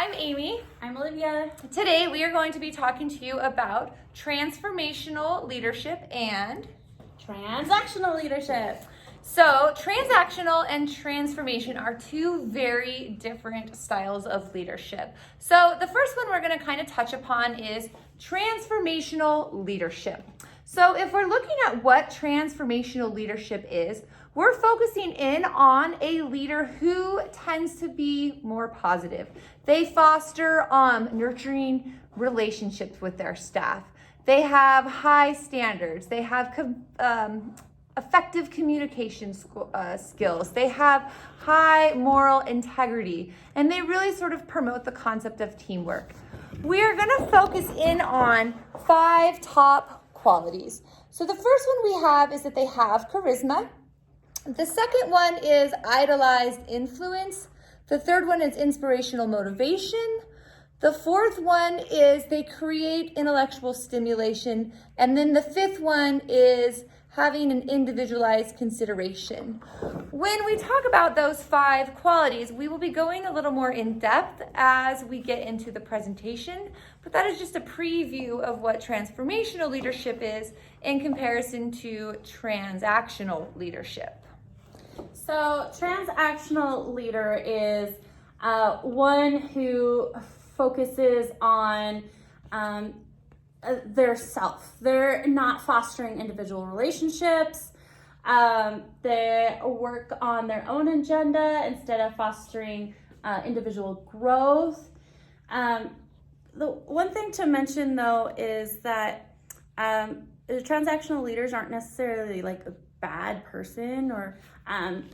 I'm Amy. I'm Olivia. Today we are going to be talking to you about transformational leadership and Transactional leadership. So transactional and transformation are two very different styles of leadership. So the first one we're going to kind of touch upon is transformational leadership. So if we're looking at what transformational leadership is, we're focusing in on a leader who tends to be more positive. They foster nurturing relationships with their staff. They have high standards. They have effective communication skills. They have high moral integrity, and they really sort of promote the concept of teamwork. We're going to focus in on 5 top qualities. So the first one we have is that they have charisma. The second one is idolized influence. The third one is inspirational motivation. The fourth one is they create intellectual stimulation. And then the fifth one is having an individualized consideration. When we talk about those 5 qualities, we will be going a little more in depth as we get into the presentation, but that is just a preview of what transformational leadership is in comparison to transactional leadership. So transactional leader is one who focuses on their self. They're not fostering individual relationships. They work on their own agenda instead of fostering individual growth. The one thing to mention though is that the transactional leaders aren't necessarily like a bad person, or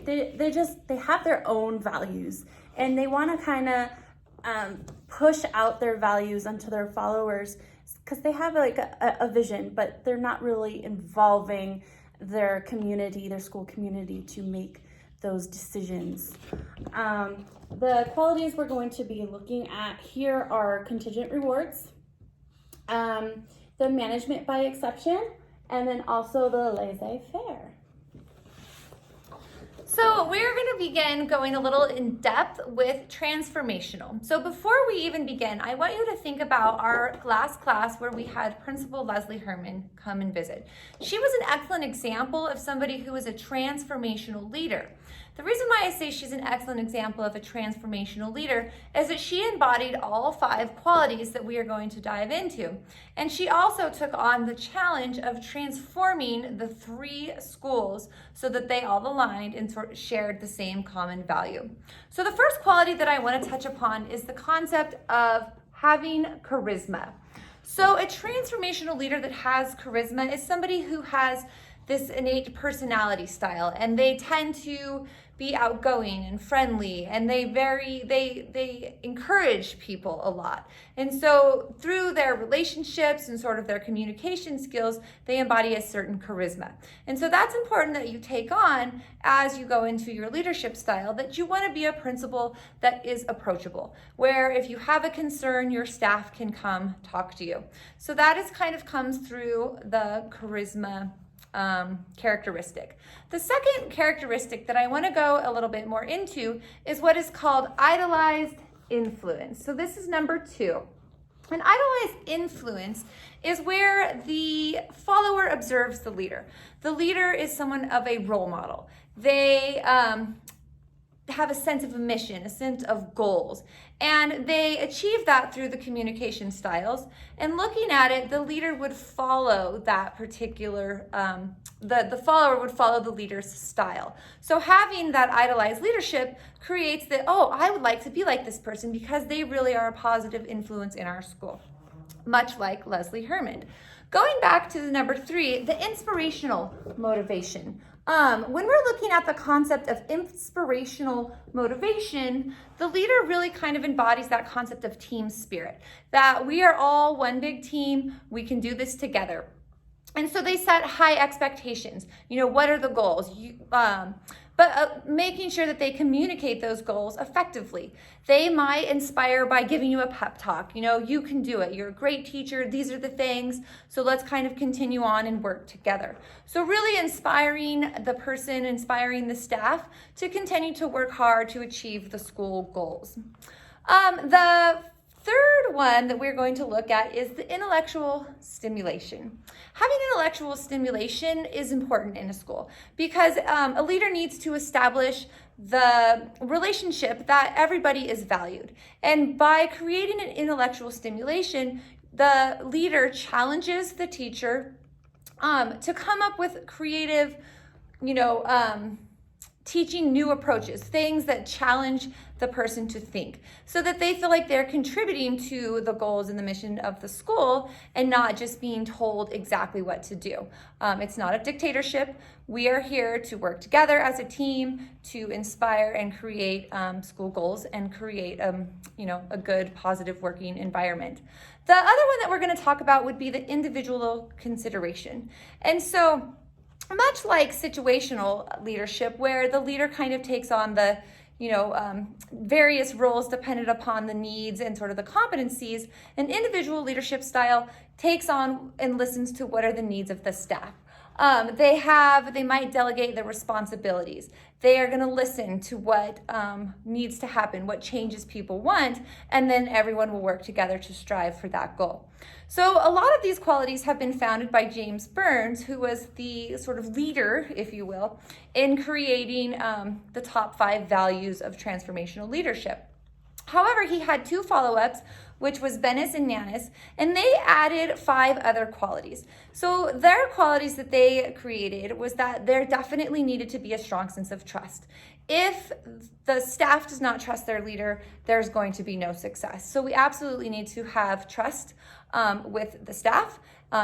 they have their own values, and they want to kind of push out their values onto their followers because they have like a vision, but they're not really involving their community, their school community, to make those decisions. The qualities we're going to be looking at here are contingent rewards, the management by exception, and then also the laissez-faire. So we're going to begin going a little in depth with transformational. So before we even begin, I want you to think about our last class where we had Principal Leslie Herman come and visit. She was an excellent example of somebody who was a transformational leader. The reason why I say she's an excellent example of a transformational leader is that she embodied all 5 qualities that we are going to dive into. And she also took on the challenge of transforming the 3 schools so that they all aligned and sort of shared the same common value. So the first quality that I want to touch upon is the concept of having charisma. So a transformational leader that has charisma is somebody who has this innate personality style, and they tend to be outgoing and friendly, and they encourage people a lot. And so through their relationships and sort of their communication skills, they embody a certain charisma. And so that's important that you take on as you go into your leadership style, that you want to be a principal that is approachable, where if you have a concern, your staff can come talk to you. So that is kind of comes through the charisma characteristic. The second characteristic that I want to go a little bit more into is what is called idolized influence. So this is number 2. An idolized influence is where the follower observes the leader. The leader is someone of a role model. They have a sense of a mission, a sense of goals, and they achieve that through the communication styles. And looking at it, the leader would follow that particular, the follower would follow the leader's style. So having that idolized leadership creates that, oh, I would like to be like this person because they really are a positive influence in our school, much like Leslie Herman. Going back to the number 3, the inspirational motivation. When we're looking at the concept of inspirational motivation, the leader really kind of embodies that concept of team spirit, that we are all one big team, we can do this together. And so they set high expectations. You know, what are the goals? Making sure that they communicate those goals effectively. They might inspire by giving you a pep talk. You know, you can do it. You're a great teacher. These are the things. So let's kind of continue on and work together. So really inspiring the person, inspiring the staff to continue to work hard to achieve the school goals. The third one that we're going to look at is the intellectual stimulation. Having intellectual stimulation is important in a school because a leader needs to establish the relationship that everybody is valued. And by creating an intellectual stimulation, the leader challenges the teacher to come up with creative, teaching new approaches, things that challenge the person to think so that they feel like they're contributing to the goals and the mission of the school and not just being told exactly what to do. It's not a dictatorship. We are here to work together as a team to inspire and create school goals and create a good, positive working environment. The other one that we're going to talk about would be the individual consideration. And so much like situational leadership, where the leader kind of takes on the various roles dependent upon the needs and sort of the competencies, an individual leadership style takes on and listens to what are the needs of the staff. They might delegate their responsibilities. They are going to listen to what needs to happen, what changes people want, and then everyone will work together to strive for that goal. So a lot of these qualities have been founded by James Burns, who was the sort of leader, if you will, in creating the top 5 values of transformational leadership. However, he had 2 follow-ups, which was Bennis and Nanis, and they added 5 other qualities. So their qualities that they created was that there definitely needed to be a strong sense of trust. If the staff does not trust their leader, there's going to be no success. So we absolutely need to have trust with the staff,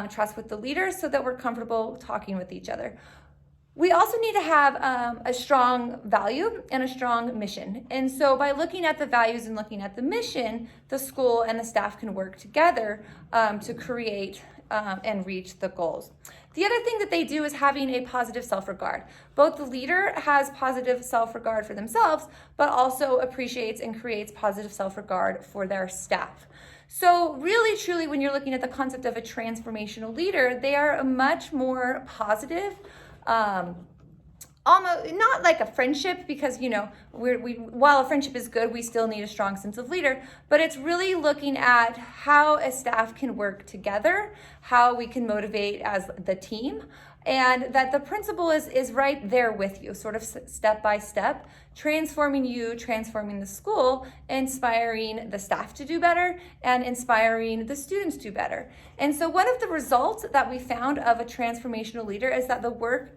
trust with the leaders, so that we're comfortable talking with each other. We also need to have a strong value and a strong mission. And so by looking at the values and looking at the mission, the school and the staff can work together to create and reach the goals. The other thing that they do is having a positive self-regard. Both the leader has positive self-regard for themselves, but also appreciates and creates positive self-regard for their staff. So really, truly, when you're looking at the concept of a transformational leader, they are a much more positive, almost not like a friendship, because while a friendship is good, we still need a strong sense of leader, but it's really looking at how a staff can work together, how we can motivate as the team, and that the principal is right there with you, sort of step by step, transforming you, transforming the school, inspiring the staff to do better, and inspiring the students to do better. And so one of the results that we found of a transformational leader is that the work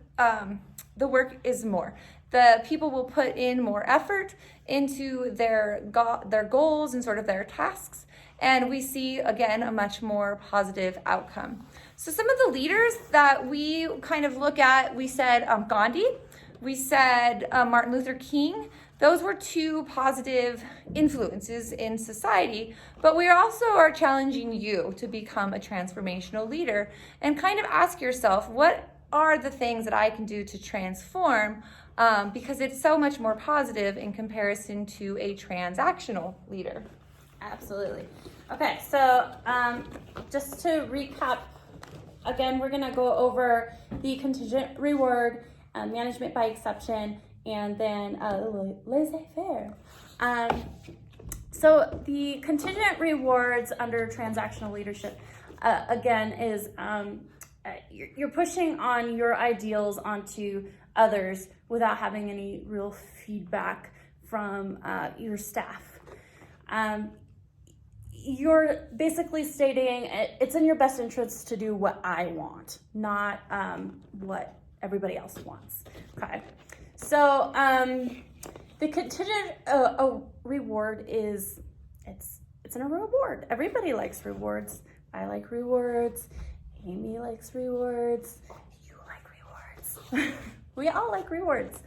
is more. The people will put in more effort into their goals and sort of their tasks, and we see, again, a much more positive outcome. So some of the leaders that we kind of look at, we said Gandhi, we said Martin Luther King. Those were 2 positive influences in society, but we also are challenging you to become a transformational leader and kind of ask yourself, what are the things that I can do to transform, because it's so much more positive in comparison to a transactional leader. Absolutely. Okay, so just to recap, again, we're going to go over the contingent reward, management by exception, and then laissez-faire. So the contingent rewards under transactional leadership, again, is you're pushing on your ideals onto others without having any real feedback from your staff. You're basically stating it's in your best interest to do what I want, not what everybody else wants. Okay, so the contingent reward is it's a reward. Everybody likes rewards. I like rewards. Amy likes rewards. You like rewards. We all like rewards.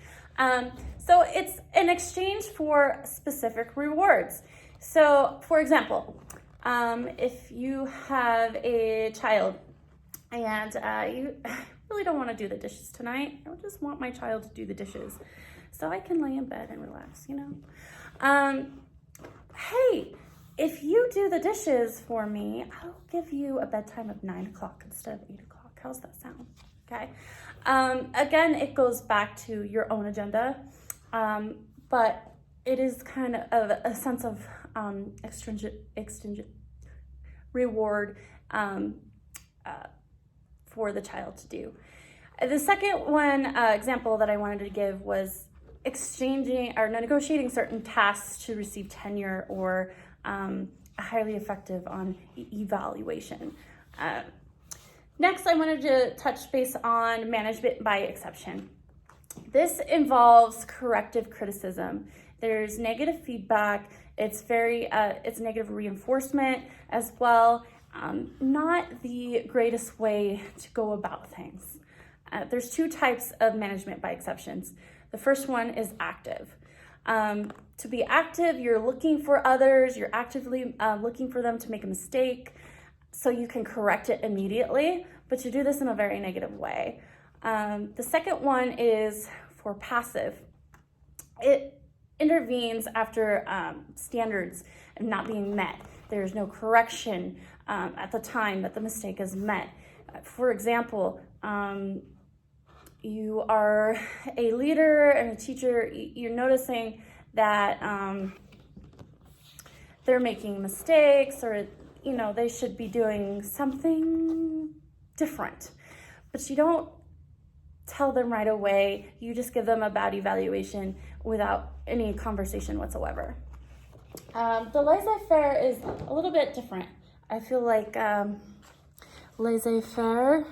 So it's in exchange for specific rewards. So, for example, if you have a child and you really don't want to do the dishes tonight, I just want my child to do the dishes so I can lay in bed and relax, Hey, if you do the dishes for me, I'll give you a bedtime of 9 o'clock instead of 8 o'clock. How's that sound? Okay. Again, it goes back to your own agenda, but it is kind of a sense of extrinsic reward for the child to do. The second one example that I wanted to give was exchanging or negotiating certain tasks to receive tenure or highly effective on evaluation. Next, I wanted to touch base on management by exception. This involves corrective criticism. There's negative feedback. It's negative reinforcement as well. Not the greatest way to go about things. There's two types of management by exceptions. The first one is active. To be active, you're looking for others, you're actively looking for them to make a mistake so you can correct it immediately, but you do this in a very negative way. The second one is for passive. It intervenes after standards not being met. There's no correction at the time that the mistake is met. For example, you are a leader and a teacher, you're noticing that they're making mistakes, or they should be doing something different, but you don't tell them right away. You just give them a bad evaluation without any conversation whatsoever. The laissez-faire is a little bit different. I feel like laissez-faire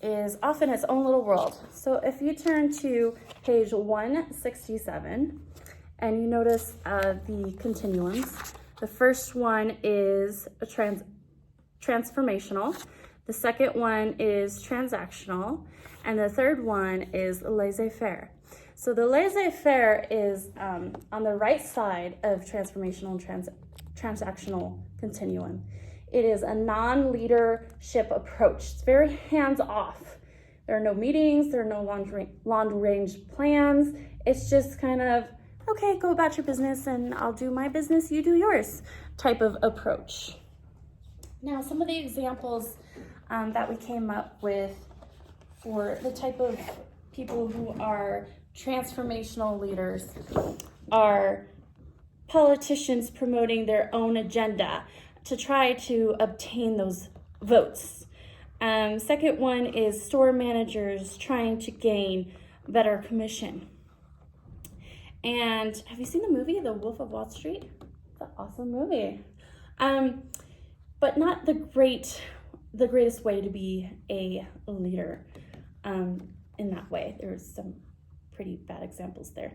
is often its own little world. So if you turn to page 167 and you notice the continuums, the first one is a transformational, the second one is transactional, and the third one is laissez-faire. So the laissez-faire is on the right side of transformational and transactional continuum. It is a non-leadership approach. It's very hands-off. There are no meetings, there are no long-range plans. It's just kind of, okay, go about your business and I'll do my business, you do yours type of approach. Now, some of the examples that we came up with for the type of people who are transformational leaders are politicians promoting their own agenda to try to obtain those votes. Second one is store managers trying to gain better commission. And have you seen the movie, The Wolf of Wall Street? It's an awesome movie. But not the greatest way to be a leader in that way. There's some pretty bad examples there.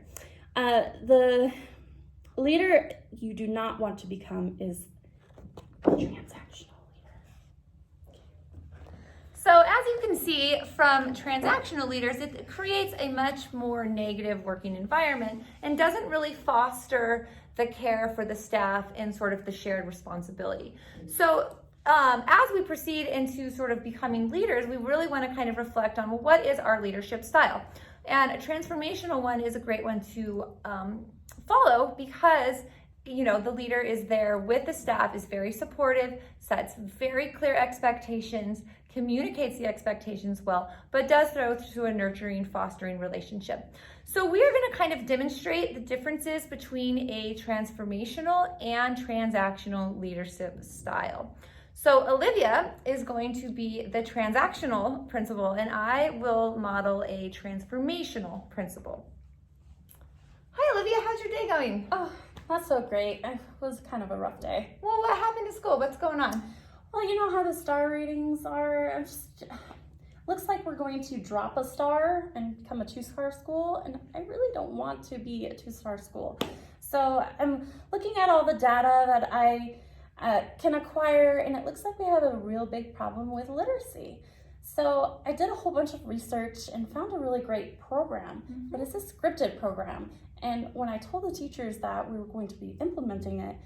The leader you do not want to become is a transactional leader. So as you can see from transactional leaders, it creates a much more negative working environment and doesn't really foster the care for the staff and sort of the shared responsibility. So as we proceed into sort of becoming leaders, we really want to kind of reflect on, well, what is our leadership style? And a transformational one is a great one to follow because the leader is there with the staff, is very supportive, sets very clear expectations, communicates the expectations well, but does so through a nurturing, fostering relationship. So we are going to kind of demonstrate the differences between a transformational and transactional leadership style. So Olivia is going to be the transactional principal, and I will model a transformational principal. Hi, Olivia. How's your day going? Oh, not so great. It was kind of a rough day. Well, what happened to school? What's going on? Well, you know how the star ratings are. Looks like we're going to drop a star and become a 2-star school, and I really don't want to be a 2-star school. So I'm looking at all the data that I can acquire, and it looks like we have a real big problem with literacy. So I did a whole bunch of research and found a really great program, but it's a scripted program. And when I told the teachers that we were going to be implementing it,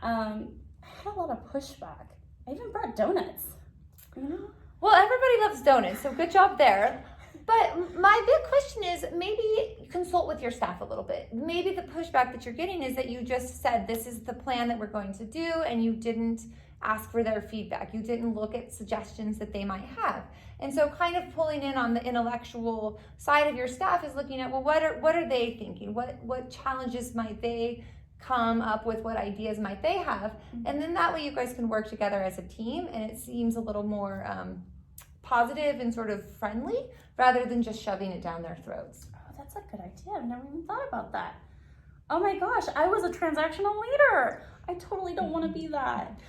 I had a lot of pushback. I even brought donuts, Well, everybody loves donuts, so good job there. But my big question is maybe consult with your staff a little bit. Maybe the pushback that you're getting is that you just said this is the plan that we're going to do and you didn't ask for their feedback. You didn't look at suggestions that they might have. And so kind of pulling in on the intellectual side of your staff is looking at, well, what are they thinking? What challenges might they come up with? What ideas might they have? And then that way you guys can work together as a team and it seems a little more positive and sort of friendly rather than just shoving it down their throats. Oh, that's a good idea. I've never even thought about that. Oh my gosh, I was a transactional leader. I totally don't want to be that.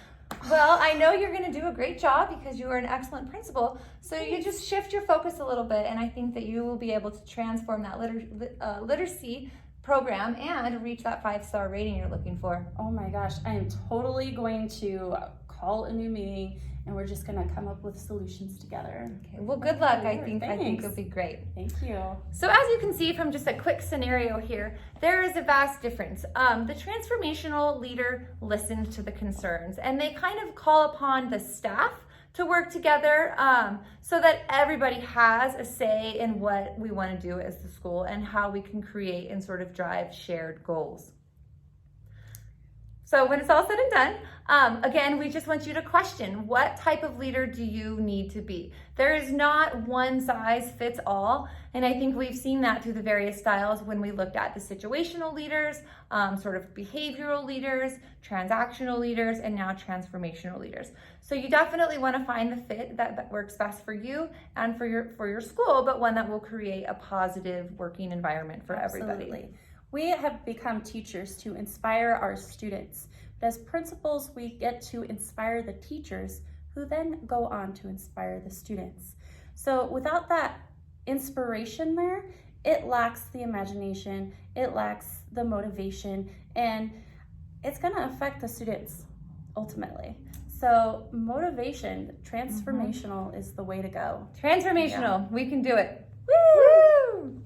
Well, I know you're going to do a great job because you are an excellent principal. So you just shift your focus a little bit, and I think that you will be able to transform that literacy program and reach that 5-star rating you're looking for. Oh my gosh, I am totally going to call a new meeting and we're just gonna come up with solutions together. Okay, well, good luck. Sure, I think it'll be great. Thank you. So as you can see from just a quick scenario here, there is a vast difference. The transformational leader listens to the concerns and they kind of call upon the staff to work together so that everybody has a say in what we want to do as the school and how we can create and sort of drive shared goals. So when it's all said and done, again, we just want you to question, what type of leader do you need to be? There is not one size fits all. And I think we've seen that through the various styles when we looked at the situational leaders, sort of behavioral leaders, transactional leaders, and now transformational leaders. So you definitely want to find the fit that works best for you and for your school, but one that will create a positive working environment for everybody. Absolutely. We have become teachers to inspire our students. But as principals, we get to inspire the teachers who then go on to inspire the students. So without that inspiration there, it lacks the imagination, it lacks the motivation, and it's gonna affect the students ultimately. So motivation, transformational is the way to go. Transformational, we can do it. Woo! Woo!